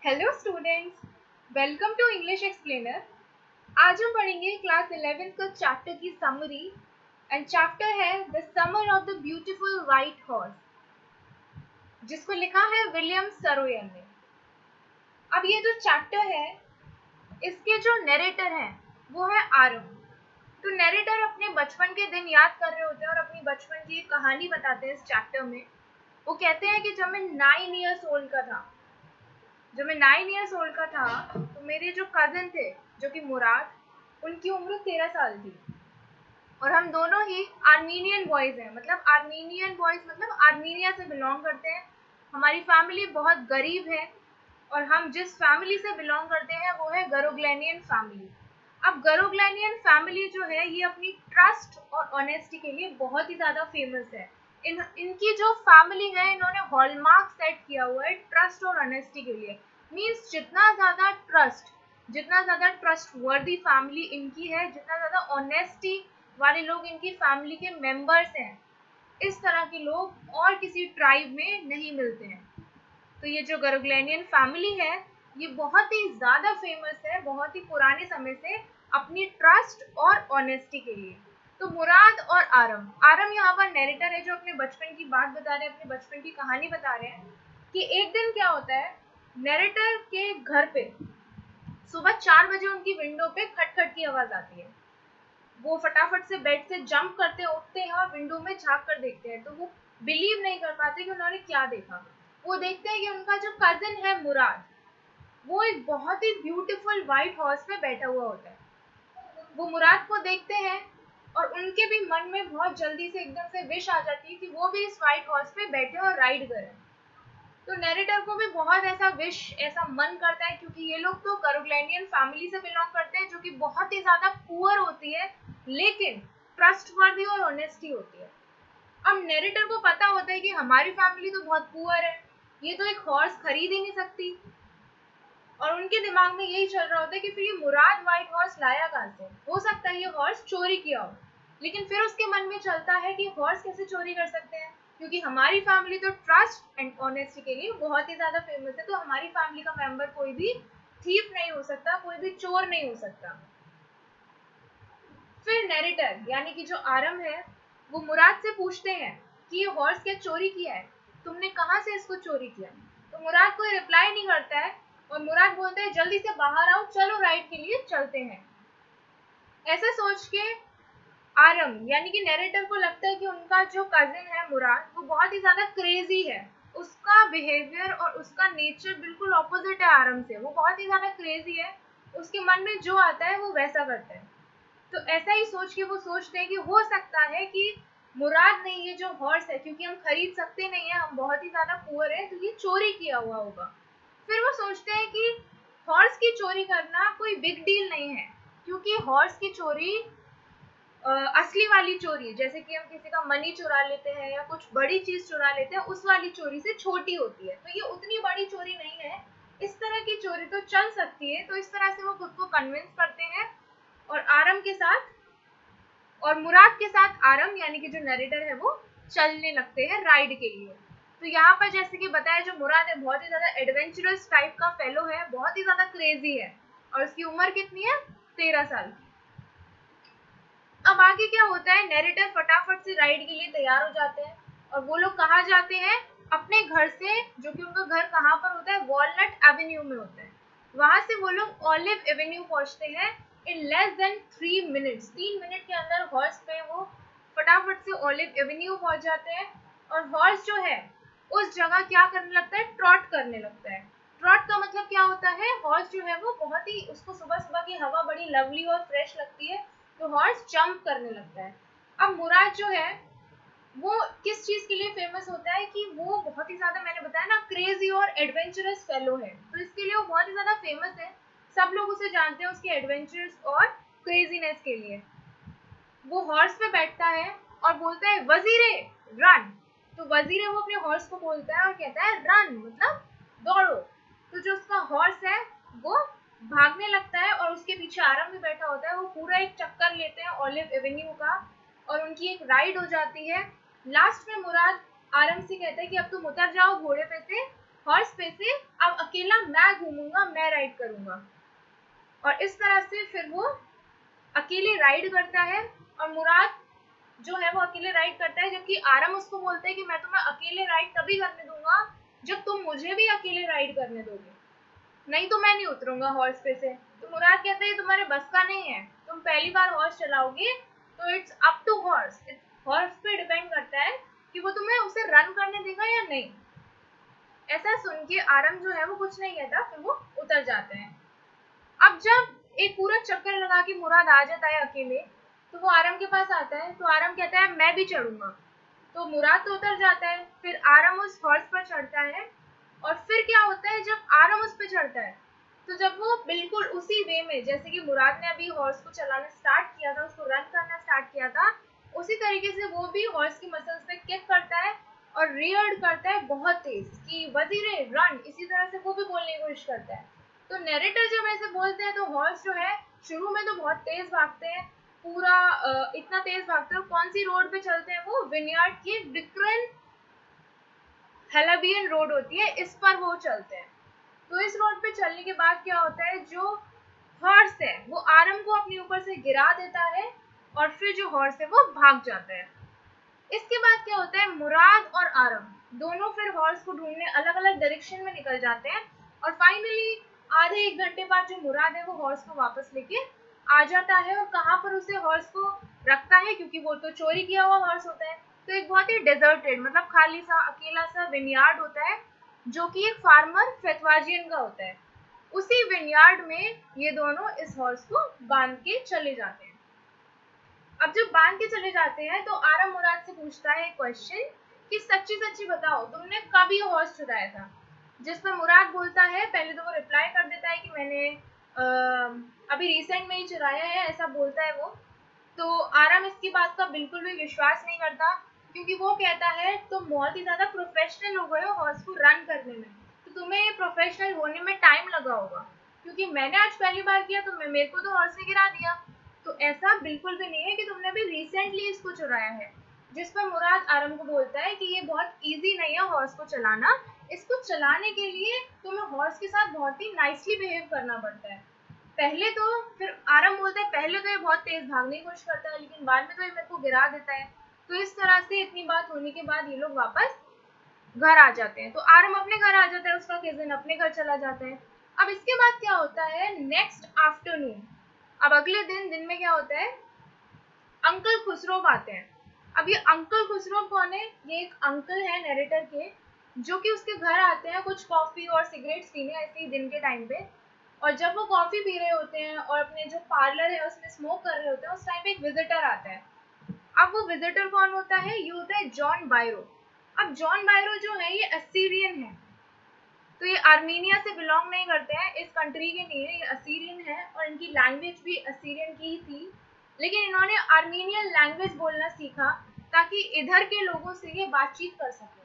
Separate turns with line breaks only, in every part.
Hello students, welcome to English explainer. आज हम पढ़ेंगे क्लास 11th का चैप्टर की समरी एंड चैप्टर है the summer of the beautiful white horse, जिसको लिखा है विलियम सरोयर ने। अब ये जो चैप्टर है, इसके जो नरेटर हैं वो है आरम। तो नरेटर अपने बचपन के दिन याद कर रहे होते हैं और अपनी बचपन की एक कहानी बताते हैं इस चैप्टर में। वो कहते हैं कि जब मैं 9 ईयर्स ओल्ड का था तो मेरे जो कज़न थे जो कि मुराद, उनकी उम्र 13 साल थी और हम दोनों ही आर्मीनियन बॉयज़ हैं। मतलब आर्मीनिया से बिलोंग करते हैं। हमारी फैमिली बहुत गरीब है और हम जिस फैमिली से बिलोंग करते हैं वो है गरोग्लैनियन फैमिली। अब गरोग्लैनियन फैमिली जो है ये अपनी ट्रस्ट और ऑनेस्टी के लिए बहुत ही ज़्यादा फेमस है। इनकी जो फैमिली है, इन्होंने हॉलमार्क सेट किया हुआ है ट्रस्ट और ऑनेस्टी के लिए। मीन्स जितना ज़्यादा ट्रस्टवर्दी फैमिली इनकी है, जितना ज़्यादा ऑनेस्टी वाले लोग इनकी फैमिली के मेंबर्स हैं, इस तरह के लोग और किसी ट्राइब में नहीं मिलते हैं। तो ये जो गरोग्लैनियन फैमिली है ये बहुत ही ज़्यादा फेमस है, बहुत ही पुराने समय से अपनी ट्रस्ट और ऑनेस्टी के लिए। तो मुराद और आरम यहाँ पर नैरेटर है जो अपने बचपन की बात बता रहे हैं, अपने बचपन की कहानी बता रहे हैं कि एक दिन क्या होता है। नैरेटर के घर पे सुबह 4 बजे उनकी विंडो पे खटखट की आवाज़ आती है। वो फटाफट से बेड से जंप करते उठते हैं और विंडो में झांक कर देखते हैं। तो वो बिलीव नहीं कर पाते कि उन्होंने क्या देखा। वो देखते हैं कि उनका जो कज़न है मुराद, वो एक बहुत ही ब्यूटीफुल वाइट हॉर्स पे बैठा हुआ होता है। वो मुराद को देखते हैं और उनके भी मन में बहुत जल्दी से एकदम से विश आ जाती है कि वो भी इस वाइट हॉर्स पे बैठे और राइड करें। तो नैरेटर को भी बहुत ऐसा मन करता है, क्योंकि ये लोग तो गरोग्लैनियन फैमिली से बिलोंग करते हैं जो कि बहुत ही ज़्यादा पुअर होती है, लेकिन ट्रस्टवर्दी और ऑनेस्टी होती है। अब नैरेटर को पता होता है कि हमारी फैमिली तो बहुत पुअर है, ये तो एक हॉर्स खरीद ही नहीं सकती। और उनके दिमाग में यही चल रहा होता है कि फिर ये मुराद वाइट हॉर्स लाया कहाँ से, हो सकता है ये हॉर्स चोरी किया हो। लेकिन फिर उसके मन में चलता है कि हॉर्स कैसे चोरी कर सकते हैं, क्योंकि हमारी फैमिली तो ट्रस्ट एंड ऑनेस्टी के लिए बहुत ही ज़्यादा फेमस है। तो हमारी फैमिली का मेंबर कोई भी थीफ नहीं हो सकता, कोई भी चोर नहीं हो सकता। फिर नैरेटर यानी कि जो आरम है वो मुराद से पूछते हैं कि ये हॉर्स क्या चोरी किया है, तुमने कहाँ से इसको चोरी किया। तो मुराद कोई रिप्लाई नहीं करता है और मुराद बोलता है जल्दी से बाहर आओ, चलो राइड के लिए चलते हैं। ऐसा सोच के आरम यानी कि नैरेटर को लगता है कि उनका जो कजिन है मुराद, वो बहुत ही ज़्यादा क्रेजी है। उसका बिहेवियर और उसका नेचर बिल्कुल ऑपोजिट है आरम से। वो बहुत ही ज़्यादा क्रेजी है, उसके मन में जो आता है वो वैसा करता है। तो ऐसा ही सोच के वो सोचते हैं कि हो सकता है कि मुराद ने ये जो हॉर्स है, क्योंकि हम खरीद सकते नहीं है, हम बहुत ही ज़्यादा पुअर है, तो ये चोरी किया हुआ होगा। फिर वो सोचते हैं कि हॉर्स की चोरी करना कोई बिग डील नहीं है, क्योंकि हॉर्स की चोरी असली वाली चोरी, जैसे कि हम किसी का मनी चुरा लेते हैं या कुछ बड़ी चीज़ चुरा लेते हैं, उस वाली चोरी से छोटी होती है। तो ये उतनी बड़ी चोरी नहीं है, इस तरह की चोरी तो चल सकती है। तो इस तरह से वो खुद को कन्विंस करते हैं और आरम के साथ और मुराद के साथ आरम यानी कि जो नरेटर है वो चलने लगते हैं राइड के लिए। तो यहाँ पर जैसे कि बताया, जो मुराद है बहुत ही ज़्यादा एडवेंचरस टाइप का फेलो है, बहुत ही ज़्यादा क्रेजी है और उसकी उम्र कितनी है, 13 साल की। अब आगे क्या होता है, नैरेटर फटाफट से राइड के लिए तैयार हो जाते हैं और वो लोग कहाँ जाते हैं, अपने घर से, जो कि उनका घर कहाँ पर होता है, वॉलनट एवेन्यू में होता है। वहाँ से वो लोग ऑलिव एवेन्यू पहुँचते हैं in less than 3 minutes. 3 minute के अंदर हॉर्स पे वो फटाफट से ऑलिव एवेन्यू पहुँच जाते हैं। और हॉर्स जो है उस जगह क्या करने लगता है, ट्रॉट करने लगता है। ट्रॉट का मतलब क्या होता है, हॉर्स जो है वो बहुत ही, उसको सुबह सुबह की हवा बड़ी लवली और फ्रेश लगती है, तो हॉर्स जंप करने लगता है। अब मुराद जो है वो किस चीज़ के लिए फेमस होता है कि वो बहुत ही ज़्यादा, मैंने बताया ना, क्रेजी और एडवेंचरस फेलो है, तो इसके लिए वो बहुत ही ज़्यादा फेमस है। सब लोग उसे जानते हैं उसके एडवेंचरस और क्रेजीनेस के लिए। वो हॉर्स पे बैठता है और बोलता है वजीरे रन। तो वजीरे वो अपने हॉर्स को बोलता है और कहता है रन मतलब दौड़ो। तो जो उसका हॉर्स है वो भागने लगता है और उसके पीछे आराम भी बैठा होता है। वो पूरा एक चक्कर लेते हैं ऑलिव एवेन्यू का और उनकी एक राइड हो जाती है। लास्ट में मुराद आरम से कहता है कि अब तुम उतर जाओ घोड़े पे से, हॉर्स पे से, अब अकेला मैं घूमूंगा, मैं राइड करूंगा। और इस तरह से फिर वो अकेले राइड करता है, और मुराद जो है वो अकेले राइड करता है, जबकि आरम उसको बोलता है कि मैं तुम्हें अकेले राइड तभी करने दूंगा जब तुम मुझे भी अकेले राइड करने दोगे, नहीं तो मैं नहीं उतरूंगा हॉर्स पे से। तो मुराद कहता है तुम्हारे बस का नहीं है, तुम पहली बार हॉर्स चलाओगे तो it's up to horse, horse पे डिपेंड करता है कि वो तुम्हें उसे रन करने देगा या नहीं। ऐसा सुन के आरम जो है वो कुछ नहीं कहता, फिर वो उतर जाते हैं। अब जब एक पूरा चक्कर लगा के मुराद आ जाता है अकेले, तो वो आरम के पास आता है, तो आरम कहता है मैं भी चढ़ूंगा। तो मुराद तो उतर जाता है, फिर आरम उस हॉर्स पर चढ़ता है। और फिर क्या होता है जब आरम उस पर चढ़ता है, तो जब वो बिल्कुल उसी वे में जैसे कि मुराद ने अभी हॉर्स को चलाना स्टार्ट किया था, उसको रन करना स्टार्ट किया था, उसी तरीके से वो भी हॉर्स की मसल्स पे किक करता है और रियर्ड करता है बहुत तेज कि वजीरे रन, इसी तरह से वो भी बोलने की कोशिश करता है। तो नैरेटर जब ऐसे बोलते हैं तो हॉर्स जो है शुरू में तो बहुत तेज भागते हैं, पूरा इतना तेज भागते हैं। कौन सी रोड पे चलते हैं वो, विनयार्ड की डिक्रेन हेलाबियन रोड होती है, इस पर वो चलते हैं। तो इस रोड पे चलने के बाद क्या होता है, जो हॉर्स है वो आरम को अपने ऊपर से गिरा देता है, और फिर जो हॉर्स है वो भाग जाता है। इसके बाद क्या होता है, मुराद और आरम दोनों फिर हॉर्स को ढूंढने अलग अलग डायरेक्शन में निकल जाते हैं, और फाइनली आधे एक घंटे बाद जो मुराद है वो हॉर्स को वापस लेके आ जाता है। और कहाँ पर उसे हॉर्स को रखता है, क्योंकि वो तो चोरी किया हुआ हॉर्स होता है, तो एक बहुत ही डेजर्टेड मतलब खाली सा अकेला सा विनयार्ड होता है, जो कि एक फार्मर फेतवाजियन का होता है। उसी विनयार्ड में ये दोनों इस हॉर्स को बांध के चले जाते हैं। अब जब बांध के चले जाते हैं तो आरम मुराद से पूछता है क्वेश्चन कि सच्ची सच्ची बताओ तुमने कब ये हॉर्स चुराया था, जिस पर मुराद बोलता है, पहले तो वो रिप्लाई कर देता है कि मैंने अभी रिसेंट में ही चुराया है, ऐसा बोलता है वो। तो आरम इसकी बात का बिल्कुल भी विश्वास नहीं करता, क्योंकि वो कहता है तुम बहुत ही ज्यादा प्रोफेशनल हो गए हो हॉर्स को रन करने में, तो तुम्हें ये प्रोफेशनल होने में टाइम लगा होगा, क्योंकि मैंने आज पहली बार किया तो मेरे को तो हॉर्स ने गिरा दिया। तो ऐसा बिल्कुल भी नहीं है कि तुमने अभी रिसेंटली इसको चुराया है। जिस पर मुराद आरम को बोलता है कि ये बहुत इजी नहीं है हॉर्स को चलाना, इसको चलाने के लिए तुम्हें हॉर्स के साथ बहुत ही नाइसली बिहेव करना पड़ता है। पहले तो फिर आरम बोलता है पहले तो ये बहुत तेज भागने की कोशिश करता है, लेकिन बाद में तो ये मेरे को गिरा देता है। तो इस तरह से इतनी बात होने के बाद ये लोग वापस घर आ जाते हैं। तो आरम अपने घर आ जाता है, उसका कजिन अपने घर चला जाता है। अब इसके बाद क्या होता है, नेक्स्ट आफ्टरनून, अब अगले दिन में क्या होता है, अंकल खुसरो आते हैं। अब ये अंकल खुसरो कौन है, ये एक अंकल है नरेटर के, जो कि उसके घर आते हैं कुछ कॉफी और सिगरेट्स पीने ऐसे ही दिन के टाइम पे। और जब वो कॉफी पी रहे होते हैं और अपने जो पार्लर है उसमें स्मोक कर रहे होते हैं, उस टाइम पे एक विजिटर आता है। अब वो विजिटर कौन होता है, ये होता है जॉन बायरो। अब जॉन बायरो जो है ये असीरियन है, तो ये आर्मीनिया से बिलोंग नहीं करते हैं, इस कंट्री के नहीं है, ये असीरियन है और इनकी लैंग्वेज भी असीरियन की ही थी, लेकिन इन्होंने आर्मीनियन लैंग्वेज बोलना सीखा ताकि इधर के लोगों से ये बातचीत कर सके।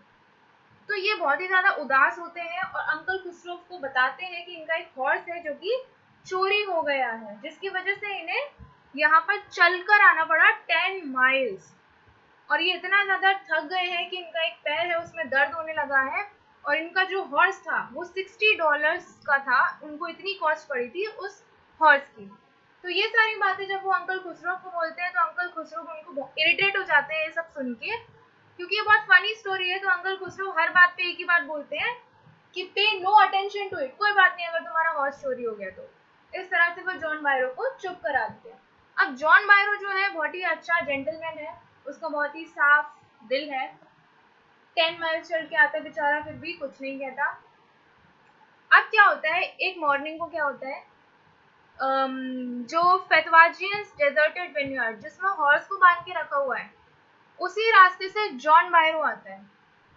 तो ये बहुत ही ज्यादा उदास होते हैं और अंकल खुसरो को बताते हैं कि इनका एक हॉर्स है जो कि चोरी हो गया है, जिसकी वजह से इन्हें यहाँ पर चलकर आना पड़ा 10 माइल्स। और ये इतना ज्यादा थक गए हैं कि इनका एक पैर है उसमें दर्द होने लगा है, और इनका जो हॉर्स था वो $60 का था, उनको इतनी कॉस्ट पड़ी थी उस हॉर्स की। तो ये सारी बातें जब वो अंकल खुसरो को बोलते हैं तो अंकल खुसरो उनको इरिटेट हो जाते हैं ये सब सुन के, क्योंकि ये बहुत फनी स्टोरी है। तो अंकल खुसरो हर बात पे एक ही बात बोलते हैं कि पे नो अटेंशन टू इट, कोई बात नहीं अगर तुम्हारा हॉर्स चोरी हो गया तो। इस तरह से वो जॉन बायरो को चुप करा देते हैं। अब जॉन बायरो जो है बहुत ही अच्छा जेंटलमैन है, उसका बहुत ही साफ दिल है, 10 माइल चल के आता है बेचारा, फिर भी कुछ नहीं कहता। अब क्या होता है, एक मॉर्निंग को क्या होता है, जो फेतवाजियंस डेजर्टेड विनयार्ड जिसमें हॉर्स को बांध के रखा हुआ है, उसी रास्ते से जॉन बायरो आता है।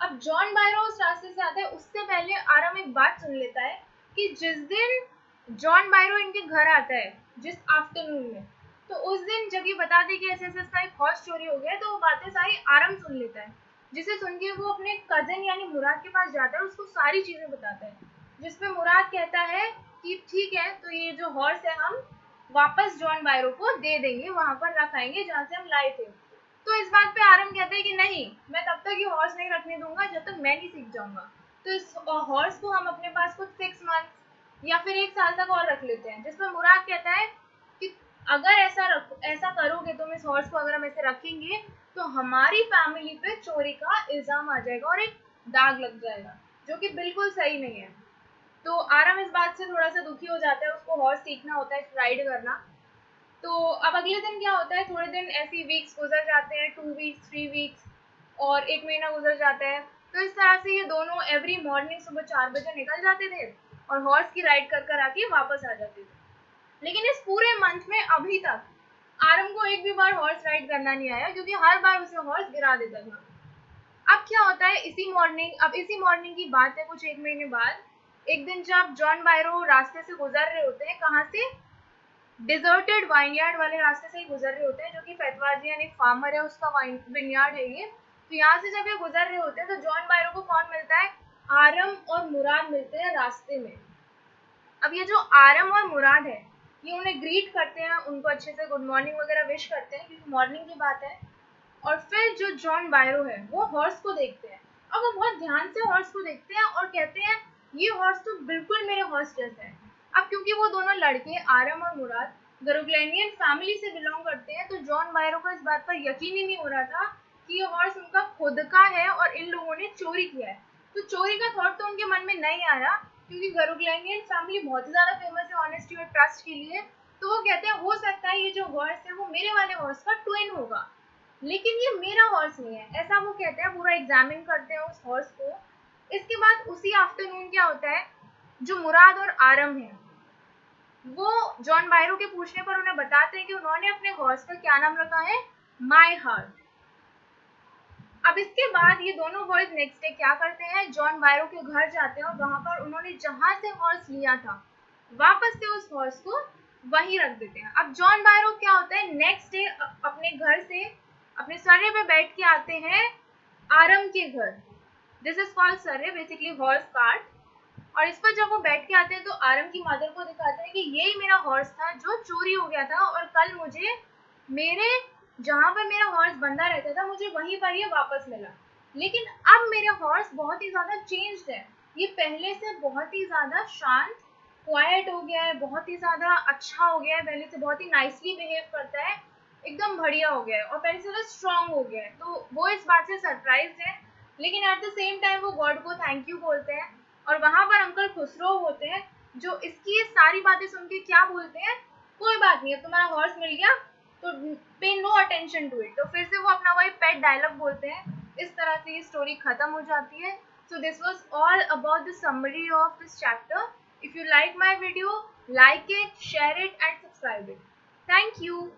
अब जॉन बायरो उस रास्ते से आता है, उससे पहले आरम एक बात सुन लेता है कि जिस दिन जॉन बायरो इनके घर आता है, जिस आफ्टरनून में, तो उस दिन जब ये बता दे कि ऐसे ऐसे इसका एक हॉर्स चोरी हो गया, तो वो बातें सारी आरम सुन लेता है, जिसे सुन के वो अपने कजिन यानी मुराद के पास जाता है, उसको सारी चीजें बताता है। जिसमें मुराद कहता है कि ठीक है, तो ये जो हॉर्स है हम वापस जॉन बायरो को दे देंगे, वहां पर रख आएंगे जहाँ से हम लाए थे। तो इस बात पे आरम कहते हैं कि नहीं, मैं तब तक ये हॉर्स नहीं रखने दूंगा जब तक मैं नहीं सीख जाऊंगा। तो इस हॉर्स को हम अपने पास कुछ 6 मंथ्स या फिर 1 साल तक और रख लेते हैं, जिसमें मुराद कहता है कि अगर ऐसा करोगे तुम, इस हॉर्स को अगर हम ऐसे रखेंगे तो हमारी फैमिली पे चोरी का इल्जाम आ जाएगा और एक दाग लग जाएगा, जो कि बिल्कुल सही नहीं है। तो आरम इस बात से थोड़ा सा दुखी हो जाता है, उसको हॉर्स सीखना होता है, राइड करना। तो अब अगले दिन क्या होता है, थोड़े दिन ऐसी वीक्स गुजर जाते हैं, 2 वीक्स, 3 वीक्स और 1 महीना गुजर जाता है। तो इस तरह से ये दोनों एवरी मॉर्निंग सुबह 4 बजे निकल जाते थे और हॉर्स की राइड कर कर आके वापस आ जाते थे। लेकिन इस पूरे मंथ में अभी तक आरम को एक भी बार हॉर्स राइड करना नहीं आया, क्योंकि हर बार उसे हॉर्स गिरा देता था। अब क्या होता है, इसी मॉर्निंग की बात है, कुछ 1 महीने बाद, एक दिन जब जॉन बायरो रास्ते से गुजर रहे होते हैं, कहाँ से, डिजर्टेड वाइनयार्ड वाले रास्ते से ही गुजर रहे होते हैं, जो कि फैतवाजियन एक फार्मर है, उसका विनयार्ड है ये। तो यहाँ से जब ये गुजर रहे होते हैं तो जॉन बायरो को कौन मिलता है, आरम और मुराद मिलते हैं रास्ते में। अब ये जो आरम और मुराद है, ये उन्हें ग्रीट करते हैं, उनको अच्छे से गुड मॉर्निंग वगैरह विश करते हैं, क्योंकि मॉर्निंग की बात है। और फिर जो जॉन बायरो है वो हॉर्स को देखते हैं। अब वो बहुत ध्यान से हॉर्स को देखते हैं और कहते हैं ये हॉर्स तो बिल्कुल मेरे हॉर्स जैसा है। अब क्योंकि वो दोनों लड़के आरम और मुराद गरुग्लेनियन फैमिली से बिलोंग करते हैं, तो जॉन बायरो को इस बात पर यकीन ही नहीं हो रहा था कि ये हॉर्स उनका खुद का है और इन लोगों ने चोरी किया है। तो चोरी का थॉट तो उनके मन में नहीं आया, क्योंकि गरुग्लेनियन फैमिली बहुत ज़्यादा फेमस है ऑनेस्टी और ट्रस्ट के लिए। तो वो कहते हैं हो सकता है ये जो हॉर्स है वो मेरे वाले हॉर्स का ट्विन होगा, लेकिन ये मेरा हॉर्स नहीं है, ऐसा वो कहते हैं। पूरा एग्जामिन करते हैं उस हॉर्स को। इसके बाद उसी आफ्टरनून क्या होता है, जो मुराद और आरम है वो जॉन बायरो के पूछने पर उन्हें बताते हैं कि उन्होंने अपने हॉर्स का क्या नाम रखा है, माई हार्ट। अब इसके बाद ये दोनों बॉयज नेक्स्ट डे क्या करते हैं, जॉन बायरो के घर जाते हैं और वहां पर उन्होंने जहां से हॉर्स लिया था वापस से उस हॉर्स को वहीं रख देते हैं। अब जॉन बायरो क्या होता है, नेक्स्ट डे अपने घर से अपने सर्रे पे बैठ के आते हैं आरम के घर। This is called Surrey, basically horse cart. और इस पर जब वो बैठ के आते हैं तो आरम की मदर को दिखाते हैं कि यही मेरा हॉर्स था जो चोरी हो गया था, और कल मुझे मेरे जहाँ पर मेरा हॉर्स बंधा रहता था मुझे वहीं पर ये वापस मिला। लेकिन अब मेरा हॉर्स बहुत ही ज़्यादा चेंज्ड है, ये पहले से बहुत ही ज़्यादा शांत, क्वाइट हो गया है, बहुत ही ज़्यादा अच्छा हो गया है, पहले से बहुत ही नाइसली बिहेव करता है, एकदम बढ़िया हो गया है और पहले से ज़्यादा स्ट्रांग हो गया है। तो वो इस बात से सरप्राइज है, लेकिन एट द सेम टाइम वो गॉड को थैंक यू बोलते हैं। और वहाँ पर अंकल खुसरो होते हैं, जो इसकी ये सारी बातें सुन के क्या बोलते हैं, कोई बात नहीं, अब तुम्हारा हॉर्स मिल गया तो पे नो अटेंशन टू इट। तो फिर से वो अपना वही पेट डायलॉग बोलते हैं। इस तरह से ये स्टोरी खत्म हो जाती है। So this was all about the summary of this chapter. If you like my video, like it, share it and subscribe it. Thank you.